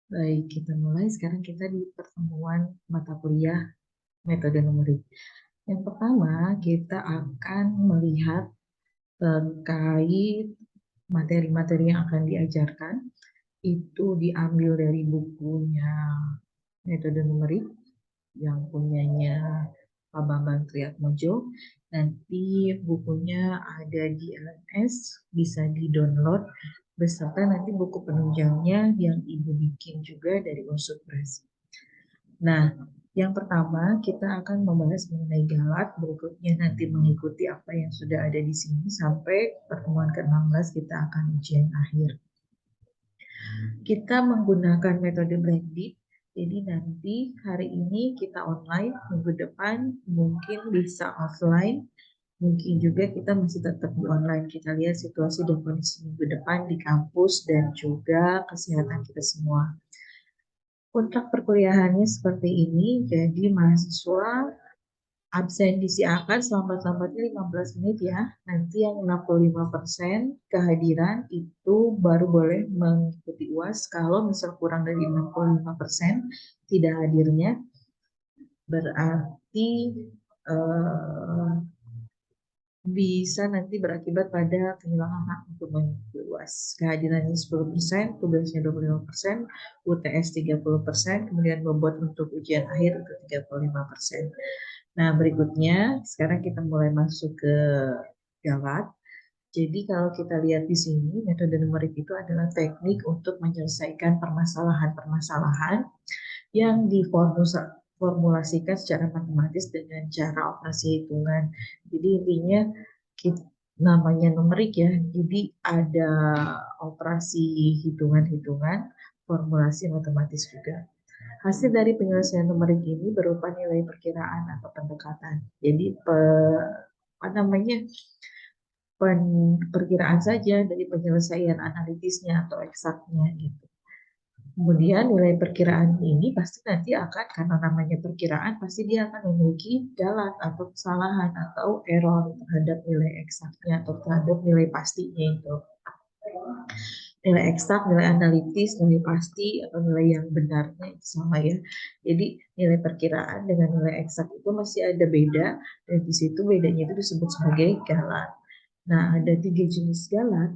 Baik, kita mulai. Sekarang kita di pertemuan mata kuliah metode numerik. Yang pertama, kita akan melihat terkait materi-materi yang akan diajarkan. Itu diambil dari bukunya metode numerik yang punyanya Pak Bambang Triatmojo. Nanti bukunya ada di LMS, bisa di-download beserta nanti buku penunjangnya yang Ibu bikin juga dari Unsur Press. Nah, yang pertama kita akan membahas mengenai galat, berikutnya nanti mengikuti apa yang sudah ada di sini sampai pertemuan ke-16 kita akan ujian akhir. Kita menggunakan metode blended, jadi nanti hari ini kita online, minggu depan mungkin bisa offline, mungkin juga kita masih tetap di online. Kita lihat situasi dan kondisi minggu depan di kampus dan juga kesehatan kita semua. Kontrak perkuliahannya seperti ini, jadi mahasiswa absen disiarkan selambat-lambatnya 15 menit ya. Nanti yang 65% kehadiran itu baru boleh mengikuti UAS. Kalau misal kurang dari 65% tidak hadirnya, berarti eh, bisa nanti berakibat pada kehilangan hak untuk mengikuti UAS. Kehadirannya 10%, tugasnya 25%, UTS 30%, kemudian bobot untuk ujian akhir itu 35%. Nah, berikutnya sekarang kita mulai masuk ke galat. Jadi kalau kita lihat di sini, metode numerik itu adalah teknik untuk menyelesaikan permasalahan-permasalahan yang diformulasikan secara matematis dengan cara operasi hitungan. Jadi intinya namanya numerik ya, jadi ada operasi hitungan-hitungan, formulasi matematis juga. Hasil dari penyelesaian numerik ini berupa nilai perkiraan atau pendekatan. Jadi apa namanya, perkiraan saja dari penyelesaian analitisnya atau eksaknya gitu. Kemudian nilai perkiraan ini pasti nanti akan, karena namanya perkiraan, pasti dia akan memiliki galat atau kesalahan atau error terhadap nilai eksaknya atau terhadap nilai pastinya itu. Nilai eksak, nilai analitis, nilai pasti, atau nilai yang benarnya itu sama ya. Jadi nilai perkiraan dengan nilai eksak itu masih ada beda, dan di situ bedanya itu disebut sebagai galat. Nah, ada 3 jenis galat.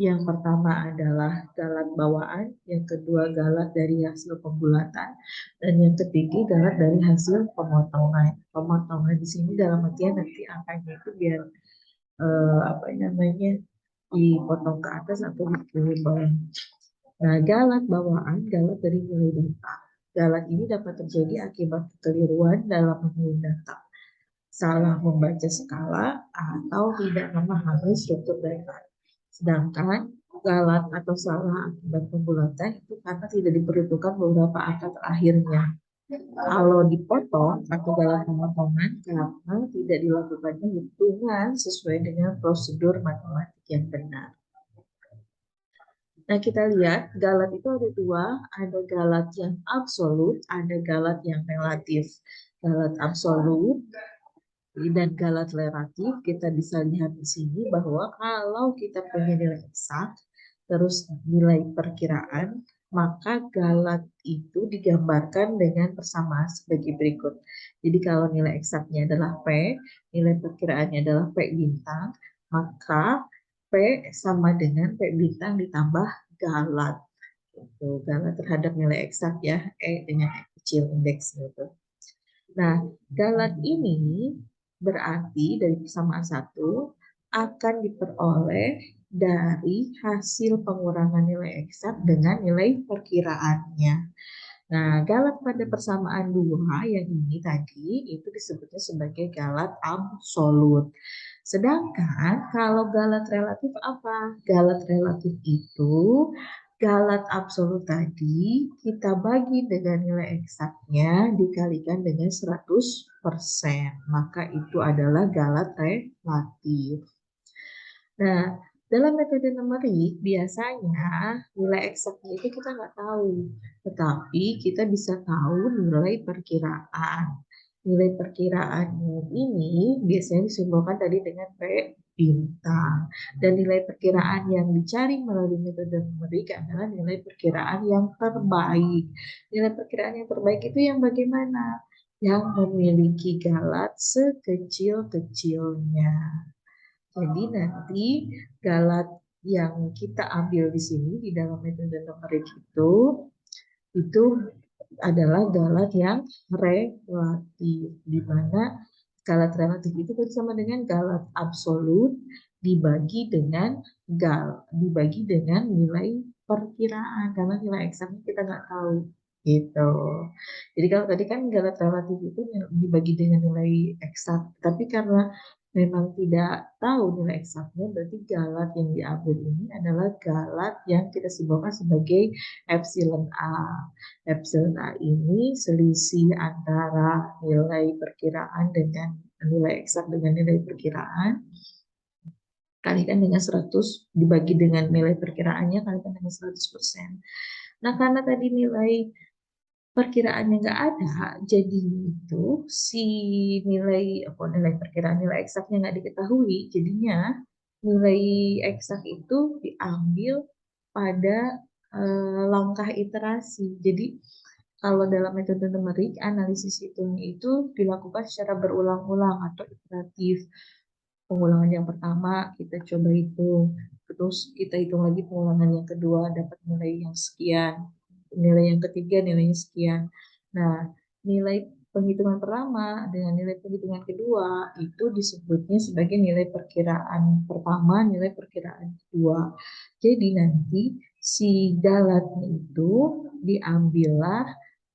Yang pertama adalah galat bawaan, yang kedua galat dari hasil pembulatan, dan yang ketiga galat dari hasil pemotongan. Pemotongan di sini dalam artian nanti angkanya itu biar apa namanya, dipotong ke atas atau ke bawah. Nah, galat bawaan, galat dari nilai data. Galat ini dapat terjadi akibat kekeliruan dalam memilih data, salah membaca skala, atau tidak memahami struktur data. Sedangkan galat atau salah akibat pembulatan itu karena tidak diperhitungkan beberapa angka terakhirnya. Kalau dipotong atau galat pemotongan karena tidak dilakukannya hitungan sesuai dengan prosedur matematik yang benar. Nah, kita lihat galat itu ada dua, ada galat yang absolut, ada galat yang relatif. Galat absolut dan galat relatif, kita bisa lihat di sini bahwa kalau kita punya nilai eksak, terus nilai perkiraan, maka galat itu digambarkan dengan persamaan sebagai berikut. Jadi kalau nilai eksaknya adalah P, nilai perkiraannya adalah P bintang, maka P sama dengan P bintang ditambah galat. Itu galat terhadap nilai eksak ya, E dengan E kecil indeks gitu. Nah, galat ini berarti dari persamaan satu akan diperoleh dari hasil pengurangan nilai eksak dengan nilai perkiraannya. Nah, galat pada persamaan dua yang ini tadi itu disebutnya sebagai galat absolut. Sedangkan kalau galat relatif apa? Galat relatif itu galat absolut tadi kita bagi dengan nilai eksaknya dikalikan dengan 100%. Maka itu adalah galat relatif. Nah, dalam metode numerik biasanya nilai eksaknya itu kita nggak tahu, tetapi kita bisa tahu nilai perkiraan. Nilai perkiraan ini biasanya disimbolkan tadi dengan P bintang. Dan nilai perkiraan yang dicari melalui metode numerik adalah nilai perkiraan yang terbaik. Nilai perkiraan yang terbaik itu yang bagaimana? Yang memiliki galat sekecil-kecilnya. Jadi nanti galat yang kita ambil di sini di dalam metode numerik itu adalah galat yang relatif, di mana galat relatif itu sama dengan galat absolut dibagi dengan nilai perkiraan, karena nilai eksaknya kita nggak tahu gitu. Jadi kalau tadi kan galat relatif itu dibagi dengan nilai eksak, tapi karena memang tidak tahu nilai eksaknya, berarti galat yang diambil ini adalah galat yang kita simpulkan sebagai epsilon A. Epsilon A ini selisih antara nilai perkiraan dengan nilai eksak dengan nilai perkiraan kalikan dengan 100 dibagi dengan nilai perkiraannya kalikan dengan 100%. Nah, karena tadi nilai perkiraannya nggak ada, jadi itu si nilai perkiraan nilai eksaknya nggak diketahui, jadinya nilai eksak itu diambil pada langkah iterasi. Jadi kalau dalam metode numerik, analisis hitungnya itu dilakukan secara berulang-ulang atau iteratif. Pengulangan yang pertama kita coba hitung, terus kita hitung lagi pengulangan yang kedua dapat nilai yang sekian, nilai yang ketiga nilainya sekian. Nah, nilai penghitungan pertama dengan nilai penghitungan kedua itu disebutnya sebagai nilai perkiraan pertama, nilai perkiraan kedua. Jadi nanti si galatnya itu diambillah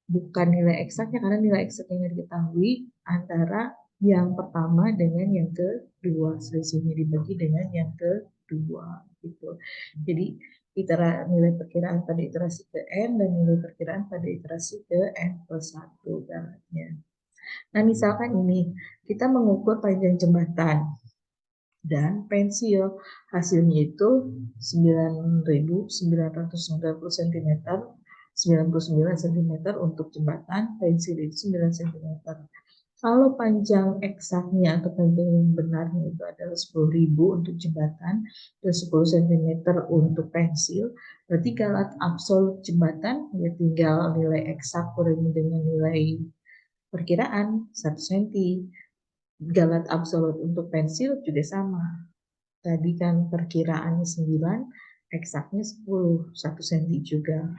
bukan nilai eksaknya, karena nilai eksaknya yang diketahui antara yang pertama dengan yang kedua, selisihnya dibagi dengan yang kedua gitu. Jadi nilai perkiraan pada iterasi ke N dan nilai perkiraan pada iterasi ke N plus 1 galatnya. Nah, misalkan ini kita mengukur panjang jembatan dan pensil, hasilnya itu 9.990 cm, 99 cm untuk jembatan, pensil itu 9 cm. Kalau panjang eksaknya atau panjang yang benarnya itu adalah 10.000 untuk jembatan dan 10 cm untuk pensil, berarti galat absolut jembatan ya tinggal nilai eksak kurangi dengan nilai perkiraan 1 cm. Galat absolut untuk pensil juga sama. Tadi kan perkiraannya 9, eksaknya 10, 1 cm juga.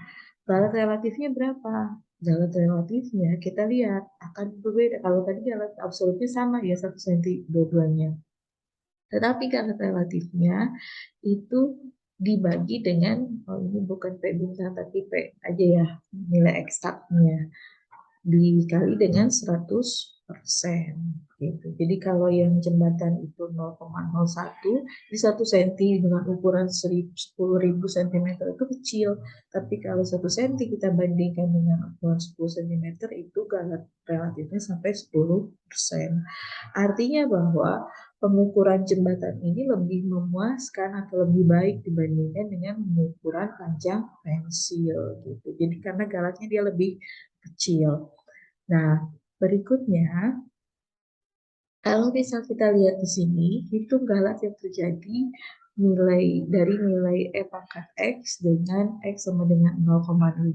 Galat relatifnya berapa? Galat relatifnya kita lihat akan berbeda. Kalau tadi galat absolutnya sama ya 1 cm dua-duanya. Tetapi galat relatifnya itu dibagi dengan, oh ini bukan P bintang tapi P aja ya, nilai eksaknya dikali dengan 100%. Gitu. Jadi kalau yang jembatan itu 0,01 di 1 cm dengan ukuran 10.000 cm itu kecil. Tapi kalau 1 cm kita bandingkan dengan ukuran 10 cm itu galat relatifnya sampai 10%. Artinya bahwa pengukuran jembatan ini lebih memuaskan atau lebih baik dibandingkan dengan pengukuran panjang pensil gitu. Jadi karena galatnya dia lebih kecil. Nah, berikutnya kalau misal kita lihat di sini, hitung galat yang terjadi dari nilai E pangkat X dengan X sama dengan 0,05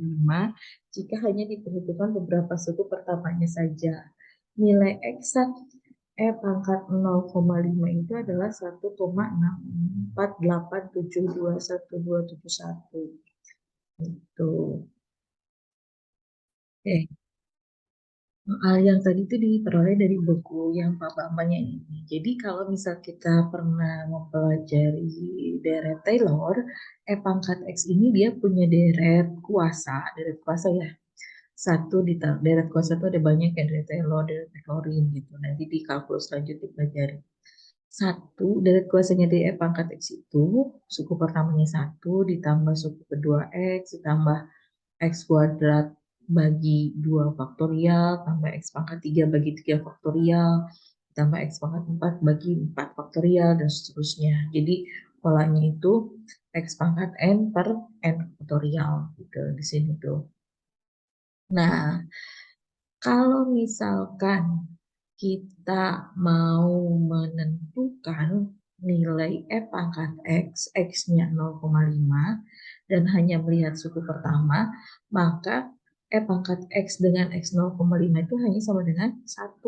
jika hanya diperhitungkan beberapa suku pertamanya saja. Nilai eksak E pangkat 0,5 itu adalah 1,64872121. Itu. Oke. Yang tadi itu diperoleh dari buku yang Pak Bambang ini. Jadi kalau misal kita pernah mempelajari deret Taylor, E pangkat X ini dia punya deret kuasa ya. Satu di deret kuasa itu ada banyak ya, deret Taylor, deret Maclaurin gitu. Nanti di kalkulus lanjut dipelajari. Satu, deret kuasanya di E pangkat X itu, suku pertamanya 1, ditambah suku kedua X, ditambah X kuadrat bagi 2 faktorial, tambah X pangkat 3 bagi 3 faktorial, tambah X pangkat 4 bagi 4 faktorial, dan seterusnya. Jadi polanya itu X pangkat N per N faktorial gitu di sini tuh. Nah, kalau misalkan kita mau menentukan nilai F pangkat X, X-nya 0,5, dan hanya melihat suku pertama, maka F pangkat X dengan X 0,5 itu hanya sama dengan 1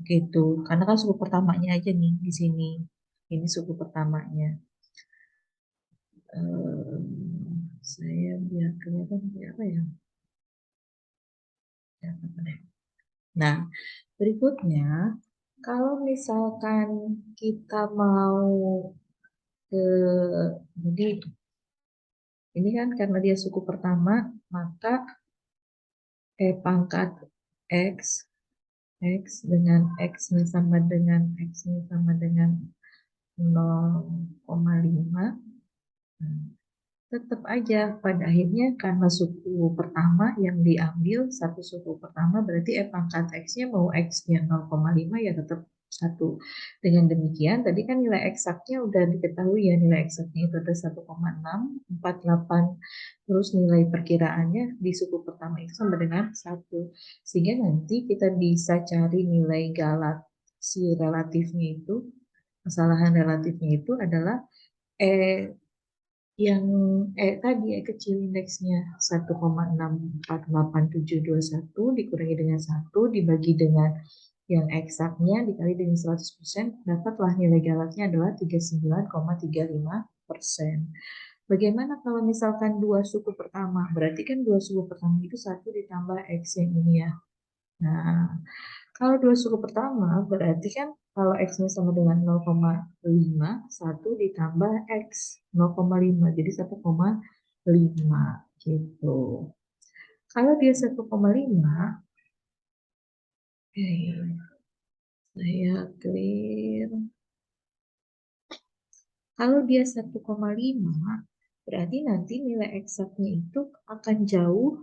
gitu. Karena kan suku pertamanya aja nih di sini. Ini suku pertamanya. Saya biar kelihatan kayak apa ya. Nah, berikutnya, kalau misalkan kita mau ke, jadi ini kan karena dia suku pertama, maka pangkat X, X dengan X-nya sama dengan X-nya sama dengan 0,5. Tetap aja pada akhirnya karena suku pertama yang diambil, satu suku pertama berarti pangkat X-nya mau X-nya 0,5 ya tetap 1. Dengan demikian tadi kan nilai eksaknya udah diketahui ya, nilai eksaknya itu ada 1,648, terus nilai perkiraannya di suku pertama itu sama dengan 1. Sehingga nanti kita bisa cari nilai galat si relatifnya itu, kesalahan relatifnya itu adalah yang tadi kecil indeksnya 1,64871 dikurangi dengan 1 dibagi dengan yang eksaknya dikali dengan 100%, dapatlah nilai galatnya adalah 39,35%. Bagaimana kalau misalkan dua suku pertama? Berarti kan dua suku pertama itu 1 ditambah X yang ini ya. Nah, kalau dua suku pertama berarti kan kalau X-nya sama dengan 0,5, 1 ditambah X 0,5, jadi 1,5 gitu. Kalau dia 1,5, saya clear. Kalau dia 1,5, berarti nanti nilai eksaknya itu akan jauh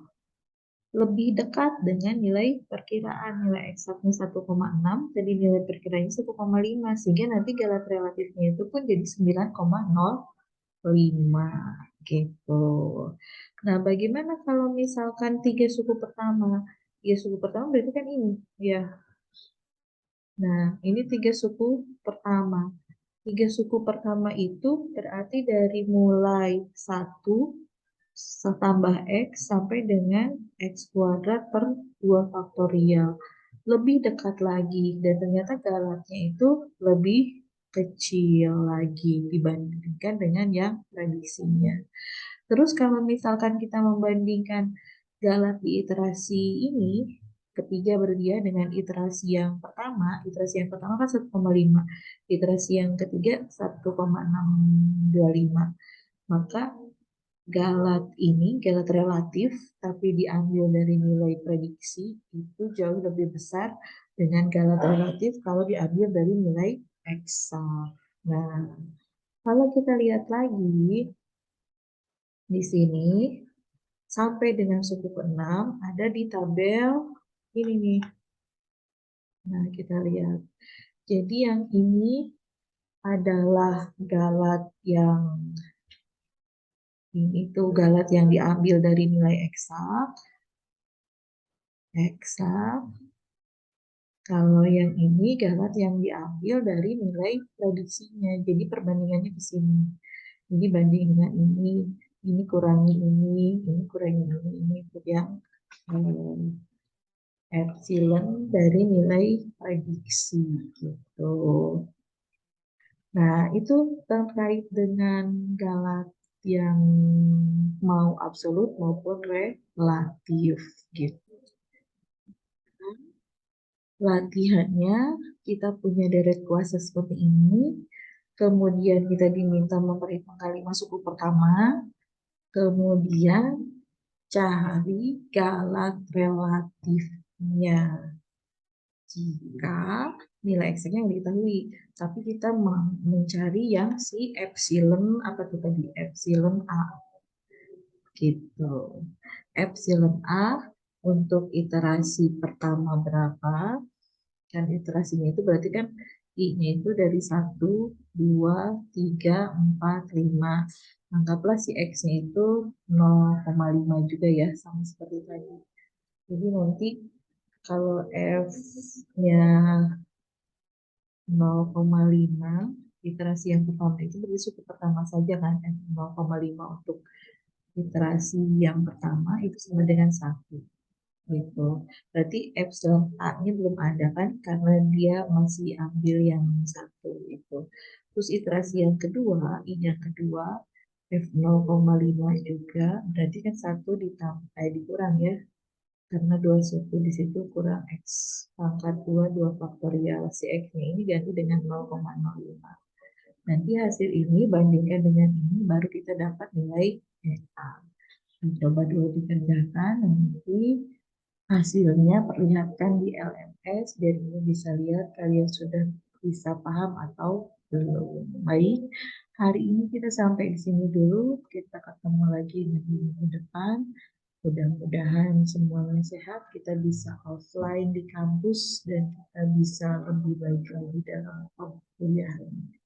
lebih dekat dengan nilai perkiraan. Nilai eksaknya 1,6, jadi nilai perkiraannya 1,5, sehingga nanti galat relatifnya itu pun jadi 9,05 gitu. Nah, bagaimana kalau misalkan tiga suku pertama? Tiga suku pertama berarti kan ini ya. Nah, ini tiga suku pertama. Tiga suku pertama itu berarti dari mulai 1 tambah X sampai dengan X kuadrat per 2 faktorial. Lebih dekat lagi, dan ternyata galatnya itu lebih kecil lagi dibandingkan dengan yang prediksinya. Terus kalau misalkan kita membandingkan galat di iterasi ini, ketiga berdia dengan iterasi yang pertama kan 1,5, iterasi yang ketiga 1,625. Maka galat ini, galat relatif, tapi diambil dari nilai prediksi, itu jauh lebih besar dengan galat relatif kalau diambil dari nilai eksak. Nah, kalau kita lihat lagi, di sini, sampai dengan suku ke-6 ada di tabel ini nih. Nah, kita lihat. Jadi yang ini adalah galat yang ini tuh galat yang diambil dari nilai eksak. Eksak. Kalau yang ini galat yang diambil dari nilai prediksinya. Jadi perbandingannya di sini. Ini banding dengan ini kurangi ini kurangi ini itu yang epsilon dari nilai prediksi gitu. Nah, itu terkait dengan galat yang mau absolut maupun relatif gitu. Latihannya kita punya deret kuasa seperti ini, kemudian kita diminta memperhitung kalimat suku pertama, kemudian cari galat relatifnya jika nilai x-nya yang diketahui, tapi kita mencari yang si epsilon apa tuh tadi, epsilon a gitu. Epsilon a untuk iterasi pertama berapa, dan iterasinya itu berarti kan I-nya itu dari 1, 2, 3, 4, 5. Anggaplah si X-nya itu 0,5 juga ya, sama seperti tadi. Jadi nanti kalau F-nya 0,5, iterasi yang pertama itu berarti suku pertama saja kan, F0,5 untuk iterasi yang pertama itu sama dengan 1 gitu. Berarti epsilon A-nya belum ada kan karena dia masih ambil yang 1 itu. Terus iterasi yang kedua, ini yang kedua F0,5 juga, berarti kan 1 ditambah dikurang ya. Karena 21 di situ kurang X pangkat 2, 2 faktorial. Si X-nya ini ganti dengan 0,05. Nanti hasil ini bandingkan dengan ini, baru kita dapat nilai A. Coba dulu dikerjakan, nanti hasilnya perlihatkan di LMS, biar kita bisa lihat kalian sudah bisa paham atau belum. Baik, hari ini kita sampai di sini dulu. Kita ketemu lagi di minggu depan. Mudah-mudahan semuanya sehat, kita bisa offline di kampus dan kita bisa lebih baik lagi dalam kuliah ini.